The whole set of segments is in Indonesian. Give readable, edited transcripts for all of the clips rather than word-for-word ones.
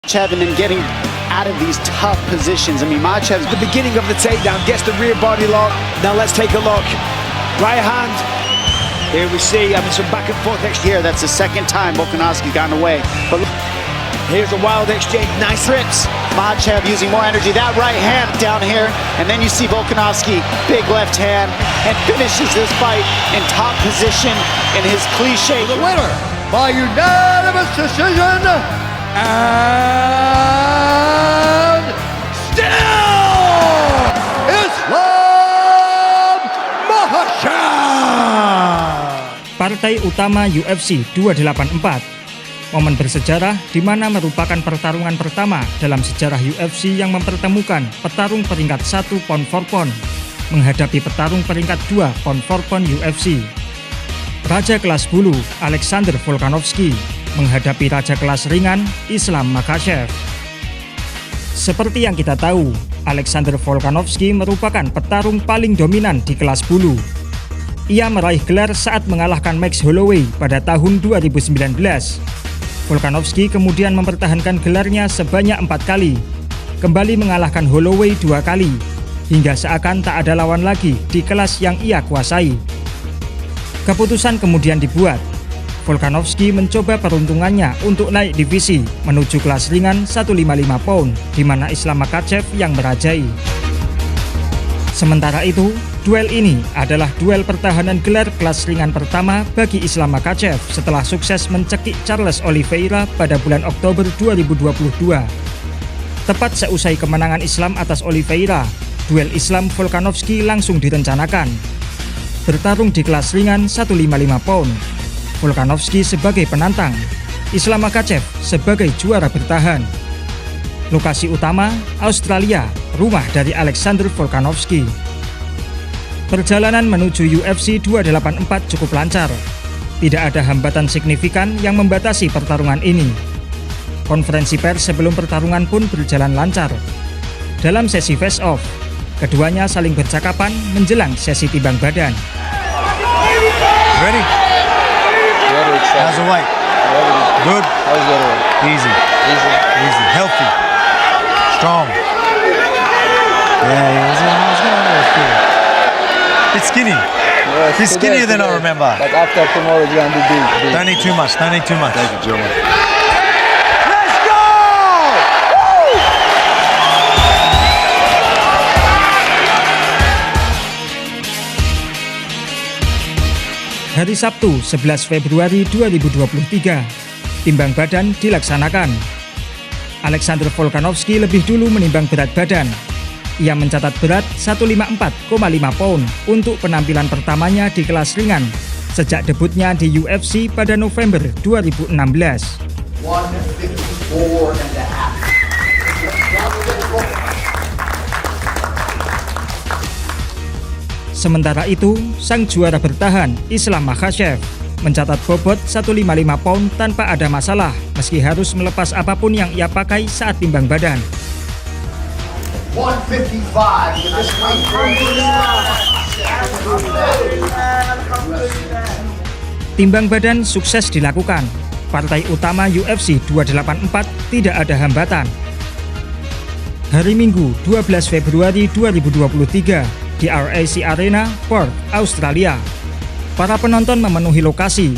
Makhachev and then getting out of these tough positions. I mean, Makhachev's the beginning of the takedown, gets the rear body lock. Now let's take a look. Right hand. Here we see having some back and forth exchange. here. That's the second time Volkanovski gotten away. But Here's a wild exchange. Nice trips. Makhachev using more energy. That right hand down here. And then you see Volkanovski, big left hand, and finishes this fight in top position in his cliche. The winner by unanimous decision, and still Islam Makhachev. Partai utama UFC 284, momen bersejarah di mana merupakan pertarungan pertama dalam sejarah UFC yang mempertemukan petarung peringkat 1 pound for pound menghadapi petarung peringkat 2 pound for pound UFC. Raja kelas bulu Alexander Volkanovski menghadapi raja kelas ringan Islam Makhachev. Seperti yang kita tahu, Alexander Volkanovski merupakan petarung paling dominan di kelas bulu. Ia meraih gelar saat mengalahkan Max Holloway pada tahun 2019. Volkanovski kemudian mempertahankan gelarnya sebanyak 4 kali, kembali mengalahkan Holloway 2 kali, hingga seakan tak ada lawan lagi di kelas yang ia kuasai. Keputusan kemudian dibuat. Volkanovski mencoba peruntungannya untuk naik divisi menuju kelas ringan 155 pound, di mana Islam Makhachev yang merajai. Sementara itu, duel ini adalah duel pertahanan gelar kelas ringan pertama bagi Islam Makhachev setelah sukses mencekik Charles Oliveira pada bulan Oktober 2022. Tepat seusai kemenangan Islam atas Oliveira, duel Islam Volkanovski langsung direncanakan. Bertarung di kelas ringan 155 pound. Volkanovski sebagai penantang, Islam Makhachev sebagai juara bertahan. Lokasi utama, Australia, rumah dari Alexander Volkanovski. Perjalanan menuju UFC 284 cukup lancar. Tidak ada hambatan signifikan yang membatasi pertarungan ini. Konferensi pers sebelum pertarungan pun berjalan lancar. Dalam sesi face-off, keduanya saling bercakapan menjelang sesi timbang badan. Ready? How's the weight? Good? How's the other one? Easy. Easy. Easy. Healthy. Strong. Yeah, it's good. Bit skinny. Yeah, Bit skinnier than I remember. But after tomorrow, you're going to be big. Don't need too much. Don't need too much. Thank you, gentlemen. Let's go! Hari Sabtu 11 Februari 2023, timbang badan dilaksanakan. Alexander Volkanovski lebih dulu menimbang berat badan. Ia mencatat berat 154,5 pound untuk penampilan pertamanya di kelas ringan sejak debutnya di UFC pada November 2016. 154.5. Sementara itu, sang juara bertahan Islam Makhachev mencatat bobot 155 pound tanpa ada masalah meski harus melepas apapun yang ia pakai saat timbang badan. 155. Timbang badan sukses dilakukan. Partai utama UFC 284 tidak ada hambatan. Hari Minggu 12 Februari 2023 di RAC Arena, Perth, Australia. Para penonton memenuhi lokasi.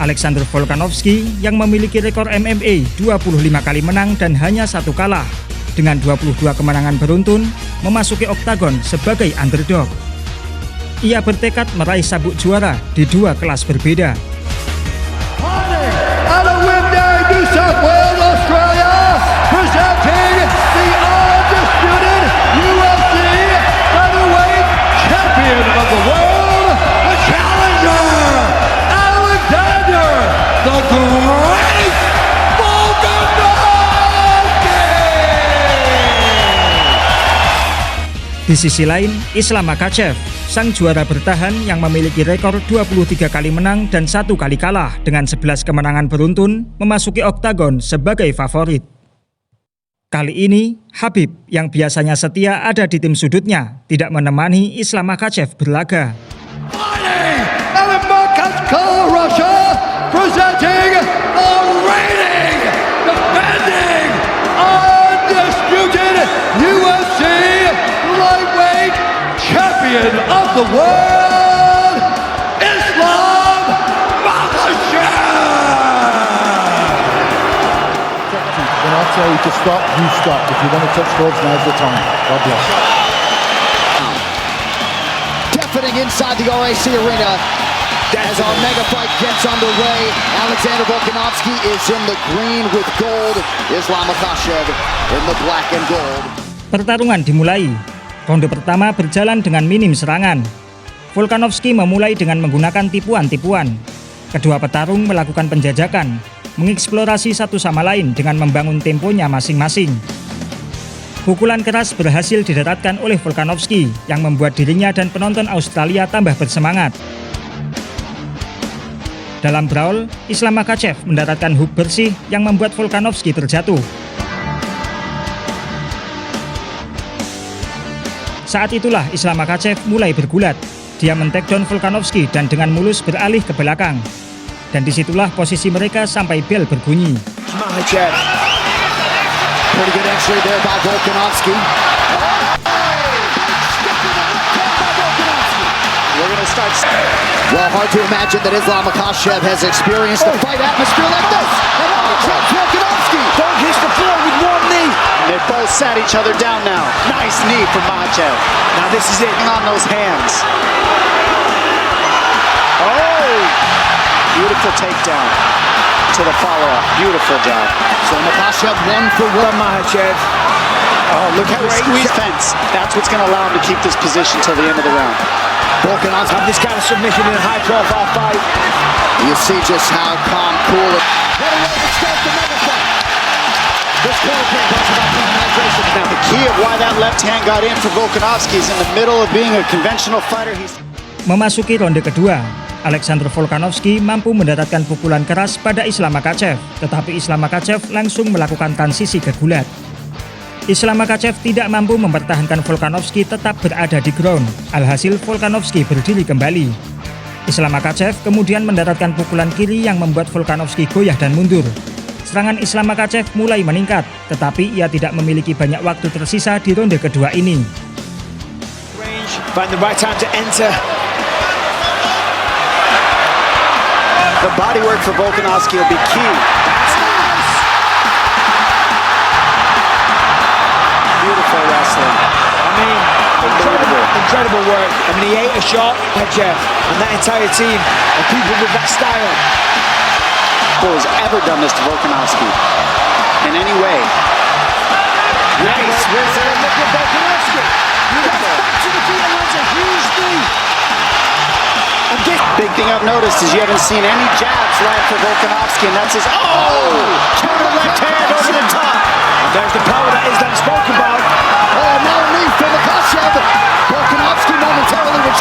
Alexander Volkanovski yang memiliki rekor MMA 25 kali menang dan hanya 1 kalah dengan 22 kemenangan beruntun memasuki oktagon sebagai underdog. Ia bertekad meraih sabuk juara di 2 kelas berbeda. Out of Windang, New South Wales, Australia, presenting the undisputed UFC featherweight champion of the world, the challenger, Alexander the Great Volkanovski. Di sisi lain, Islam Makhachev, sang juara bertahan yang memiliki rekor 23 kali menang dan 1 kali kalah dengan 11 kemenangan beruntun, memasuki oktagon sebagai favorit. Kali ini, Khabib yang biasanya setia ada di tim sudutnya tidak menemani Islam Makhachev berlaga. Fighting out of Moscow, Russia, presenting the reigning, defending the world, Islam Makhachev! When I tell you to stop, you stop. If you want to touch gloves, now's the time. God bless. Deafening inside the RAC arena as our mega fight gets underway. Alexander Volkanovski is in the green with gold. Islam Makhachev in the black and gold. Pertarungan dimulai. Ronde pertama berjalan dengan minim serangan. Volkanovski memulai dengan menggunakan tipuan-tipuan. Kedua petarung melakukan penjajakan, mengeksplorasi satu sama lain dengan membangun temponya masing-masing. Pukulan keras berhasil didaratkan oleh Volkanovski yang membuat dirinya dan penonton Australia tambah bersemangat. Dalam brawl, Islam Makhachev mendaratkan hook bersih yang membuat Volkanovski terjatuh. Saat itulah Islam Makhachev mulai bergulat. Dia men-takedown Volkanovski dan dengan mulus beralih ke belakang. Dan disitulah posisi mereka sampai bel berbunyi. Makhachev. Pretty good entry there by Volkanovski. We're going to start. Well, hard to imagine that Islam Makhachev has experienced a fight atmosphere like this. And Volkanovski Don't hit the floor with one knee. They both sat each other down now. Nice knee from Makhachev. Now this is it. Hang on those hands. Oh! Beautiful takedown to the follow-up. Beautiful job. So Makhachev 1 for 1. Makhachev. Oh, look how he Great squeezed shot. fence. That's what's going to allow him to keep this position till the end of the round. Volkanovski. Have this kind of submission in a high-profile fight. You see just how calm, cool. What a way to start the mega fight. This corner can't talk about hydration. Now, the key of why that left hand got in for Volkanovski is in the middle of being a conventional fighter. Memasuki ronde kedua, Alexander Volkanovski mampu mendaratkan pukulan keras pada Islam Makhachev, tetapi Islam Makhachev langsung melakukan transisi ke gulat. Islam Makhachev tidak mampu mempertahankan Volkanovski tetap berada di ground. Alhasil Volkanovski berdiri kembali. Islam Makhachev kemudian mendaratkan pukulan kiri yang membuat Volkanovski goyah dan mundur. Serangan Islam Makhachev mulai meningkat, tetapi ia tidak memiliki banyak waktu tersisa di ronde kedua ini. Range. Find the right time to enter. The body work for Volkanovski will be key. Beautiful wrestling. I mean, incredible work. I mean, he ate a shot, Makhachev, and that entire team of people with that style. Who has ever done this to Volkanovski in any way? Nice. Look at Volkanovski. Back to the feet and lands a huge knee. And this Big thing I've noticed is you haven't seen any jabs land for Volkanovski, and that's his. Counter left hand over the top. there's the power that Islam spoke about. Oh, now a knee for Makhachev. Volkanovski momentarily was.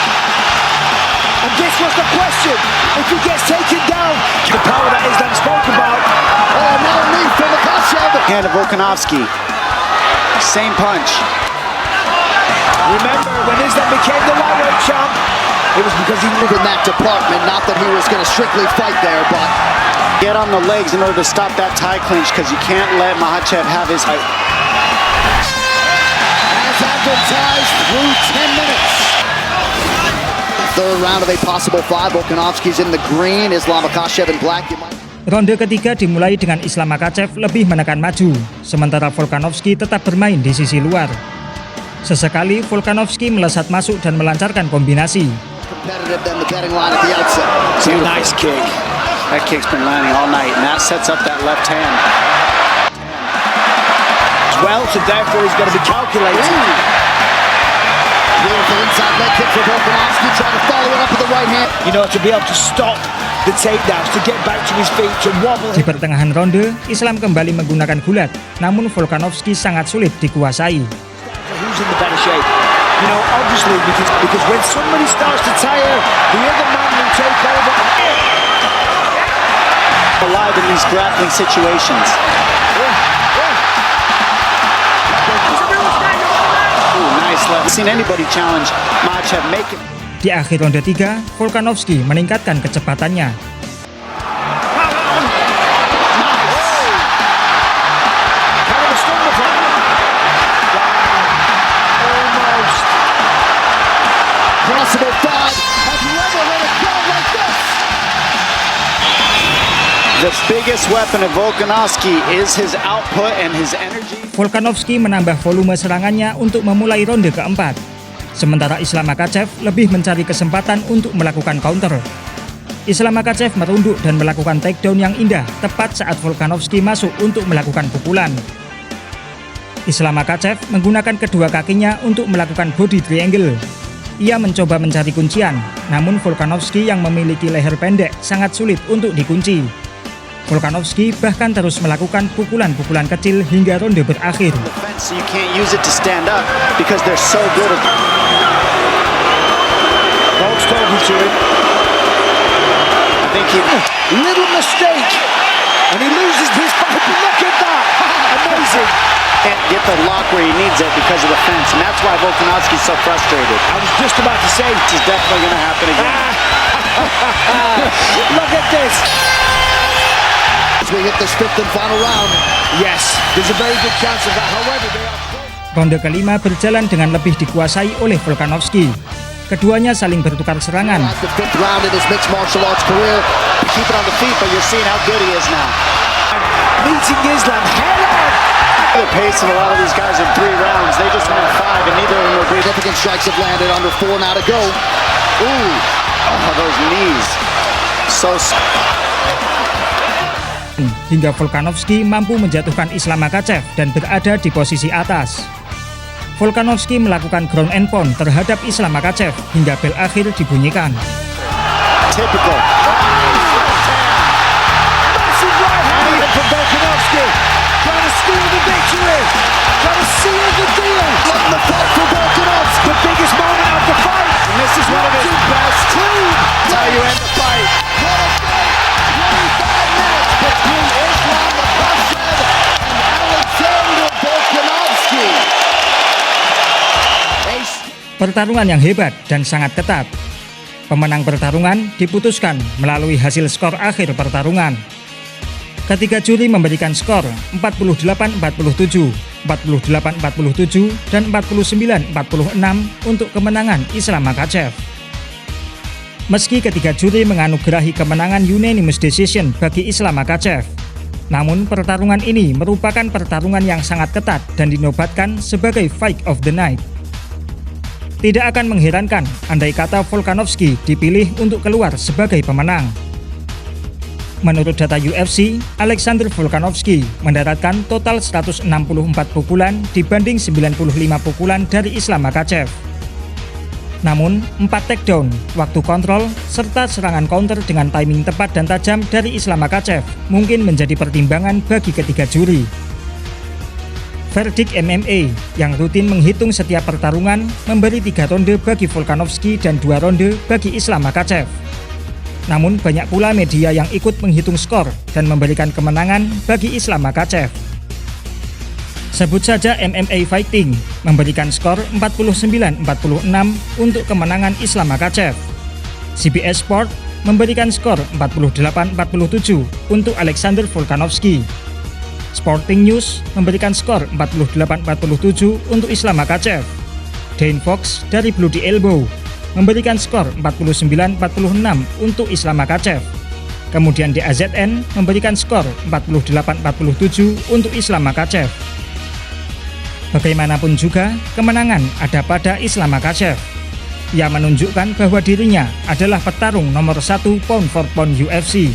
And this was the question. If he gets taken down, the power that Islam spoke about. Oh, now a knee for Makhachev. Hand of Volkanovski. Same punch. Remember, when Islam became the lightweight champ, it was because he In that department, not that he was going to strictly fight there, but Get on the legs in order to stop that tie clinch because you can't let Makhachev have his height. as advertised through 10 minutes. Third round of a possible 5. Volkanovski's in the green. Islam Makhachev in black. Ronde ketiga dimulai dengan Islam Makhachev lebih menekan maju, sementara Volkanovski tetap bermain di sisi luar. Sesekali Volkanovski melesat masuk dan melancarkan kombinasi. Competitive than the betting line at the outset. nice kick. That kick's been landing all night, and that sets up that left hand. Well, so therefore he's going to be calculating. Beautiful inside leg kick for Volkanovski, trying to follow it up with the right hand. You know, to be able to stop the takedowns, to get back to his feet, to wobble. Di pertengahan ronde, Islam kembali menggunakan gulat, namun Volkanovski sangat sulit dikuasai. Who's in the better shape? You know, obviously, because when somebody starts to tire, the other man will take over. Alive in these grappling situations. Ooh, nice left. Seen anybody challenge Makhachev make it. Di akhir ronde 3, Volkanovski meningkatkan kecepatannya. Possible The biggest weapon of Volkanovski is his output and his energy. Volkanovski menambah volume serangannya untuk memulai ronde keempat. Sementara Islam Makhachev lebih mencari kesempatan untuk melakukan counter. Islam Makhachev merunduk dan melakukan takedown yang indah tepat saat Volkanovski masuk untuk melakukan pukulan. Islam Makhachev menggunakan kedua kakinya untuk melakukan body triangle. Ia mencoba mencari kuncian, namun Volkanovski yang memiliki leher pendek sangat sulit untuk dikunci. Volkanovski bahkan terus melakukan pukulan-pukulan kecil hingga ronde berakhir. You can't use it to stand up because they're so good. Volk's talking to him. I think he Little mistake, and he loses his fight. Look at that! Amazing. can't get the lock where he needs it because of the fence, and that's why Volkanovski's so frustrated. I was just about to say, This is definitely going to happen again. look at this. As we hit this fifth and final round. Yes, there's a very good chance of that. However, they are... Ronde kelima berjalan dengan lebih dikuasai oleh Volkanovski. Keduanya saling bertukar serangan. Like the fifth round in his mixed martial arts career. Keep it on the feet, but you're seeing how good he is now. Meeting Islam head on. The pace of a lot of these guys in 3 rounds, they just went 5, and neither of them were breathing. Significant strikes have landed. Under 4 now to go. Ooh, oh, those knees. So Hingga Volkanovski mampu menjatuhkan Islam Makhachev dan berada di posisi atas. Volkanovski melakukan ground and pound terhadap Islam Makhachev hingga bel akhir dibunyikan. typical. Massive right hand from Volkanovski. Trying to steal the victory. Trying to seal the deal. On the fight for Volkanovski. The biggest moment of the fight. And this is one of his best. That's how you end the fight. What a fight. 25 minutes between Islam Makhachev and Alexander Volkanovski. Pertarungan yang hebat dan sangat ketat. Pemenang pertarungan diputuskan melalui hasil skor akhir pertarungan. Ketiga juri memberikan skor 48-47, 48-47, dan 49-46 untuk kemenangan Islam Makhachev. Meski ketiga juri menganugerahi kemenangan unanimous decision bagi Islam Makhachev, namun pertarungan ini merupakan pertarungan yang sangat ketat dan dinobatkan sebagai fight of the night. Tidak akan mengherankan andai kata Volkanovski dipilih untuk keluar sebagai pemenang. Menurut data UFC, Alexander Volkanovski mendaratkan total 164 pukulan dibanding 95 pukulan dari Islam Makhachev. Namun, 4 takedown, waktu kontrol, serta serangan counter dengan timing tepat dan tajam dari Islam Makhachev mungkin menjadi pertimbangan bagi ketiga juri. Verdict MMA yang rutin menghitung setiap pertarungan memberi 3 ronde bagi Volkanovski dan 2 ronde bagi Islam Makhachev. Namun banyak pula media yang ikut menghitung skor dan memberikan kemenangan bagi Islam Makhachev. Sebut saja MMA Fighting memberikan skor 49-46 untuk kemenangan Islam Makhachev. CBS Sport memberikan skor 48-47 untuk Alexander Volkanovski. Sporting News memberikan skor 48-47 untuk Islam Makhachev. Dane Fox dari Bloody Elbow memberikan skor 49-46 untuk Islam Makhachev. Kemudian DAZN memberikan skor 48-47 untuk Islam Makhachev. Bagaimanapun juga, kemenangan ada pada Islam Makhachev. Ia menunjukkan bahwa dirinya adalah petarung nomor 1 pound for pound UFC.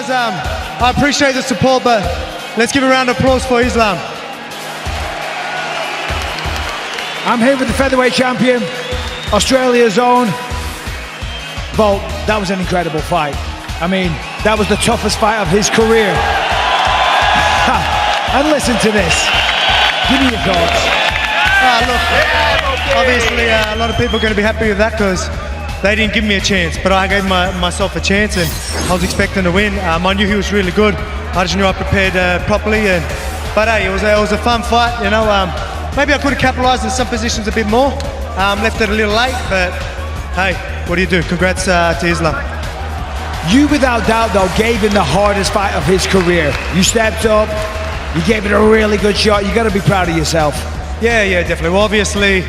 I appreciate the support, but let's give a round of applause for Islam. I'm here with the featherweight champion, Australia's own Volk. That was an incredible fight. I mean, that was the toughest fight of his career. And listen to this. Give me your thoughts. Look, obviously a lot of people are going to be happy with that because they didn't give me a chance, but I gave myself a chance and I was expecting to win. I knew he was really good. I just knew I prepared properly, but hey, it was a fun fight. You know, maybe I could have capitalised in some positions a bit more. Left it a little late, but hey, what do you do? Congrats to Islam. You, without doubt, though, gave him the hardest fight of his career. You stepped up. You gave it a really good shot. You got to be proud of yourself. Yeah, definitely. Well, obviously,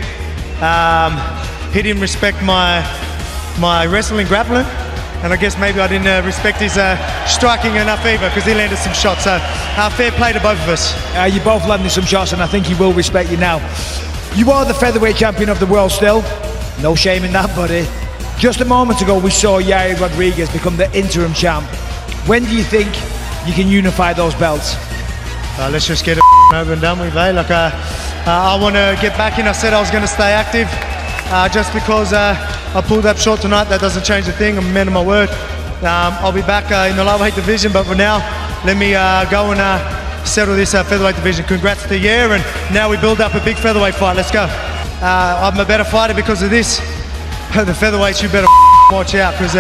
he didn't respect my wrestling grappling. and I guess maybe I didn't respect his striking enough either because he landed some shots. So fair play to both of us. You both landed some shots, and I think he will respect you now. You are the featherweight champion of the world still. No shame in that, buddy. Just a moment ago, we saw Yair Rodriguez become the interim champ. When do you think you can unify those belts? Let's just get it over and done with, eh? Like, I want to get back in. I said I was going to stay active. Just because I pulled up short tonight, that doesn't change a thing. I'm a man of my word. I'll be back in the lightweight division, but for now, let me go and settle this featherweight division. Congrats to Yair, and now we build up a big featherweight fight. Let's go. I'm a better fighter because of this. The featherweights, you better watch out, because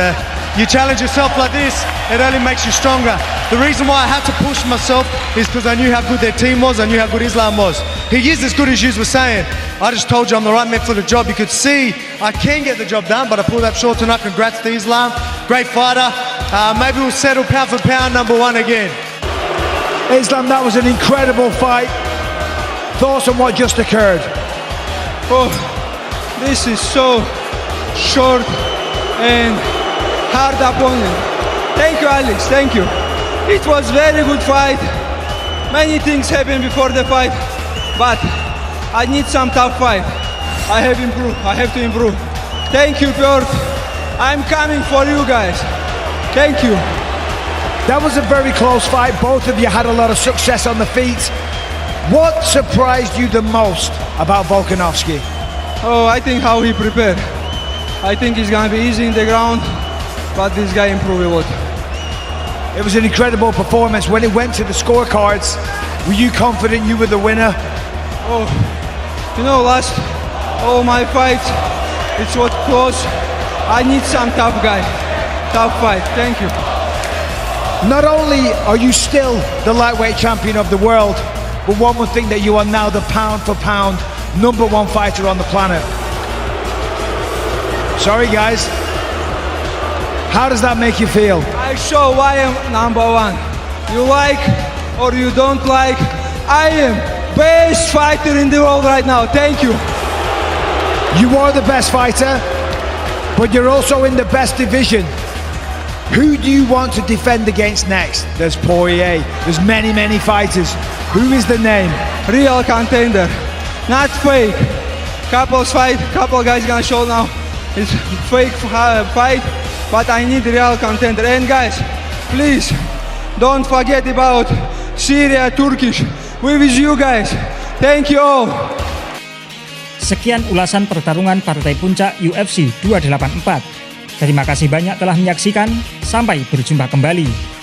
you challenge yourself like this, it only makes you stronger. The reason why I had to push myself is because I knew how good their team was, I knew how good Islam was. He is as good as you were saying. I just told you I'm the right man for the job. You could see I can get the job done, but I pulled up short tonight. Congrats to Islam, great fighter. Maybe we'll settle pound for pound #1 again. Islam, that was an incredible fight. Thoughts on what just occurred? Oh, this is so short and hard opponent. Thank you, Alex. Thank you. It was very good fight. Many things happened before the fight, but I need some tough fight. I have improved. I have to improve. Thank you, Piotr. I'm coming for you guys. Thank you. That was a very close fight. Both of you had a lot of success on the feet. What surprised you the most about Volkanovski? Oh, I think how he prepared. I think he's gonna be easy in the ground, but this guy improved a lot. It was an incredible performance. When it went to the scorecards, were you confident you were the winner? Oh, you know, last all my fights, it's what close. I need some tough guy, tough fight. Thank you. Not only are you still the lightweight champion of the world, but one would think that you are now the pound for pound #1 fighter on the planet. Sorry guys, how does that make you feel? I show why I'm #1. You like or you don't like, I am best fighter in the world right now. Thank you. You are the best fighter, but you're also in the best division. Who do you want to defend against next? There's Poirier, there's many fighters. Who is the name? Real contender, not fake. Couple guys gonna show now. It's fake fight, but I need real contender. And guys, please don't forget about Syria, Turkish. We with you guys. Thank you all. Sekian ulasan pertarungan partai puncak UFC 284. Terima kasih banyak telah menyaksikan. Sampai berjumpa kembali.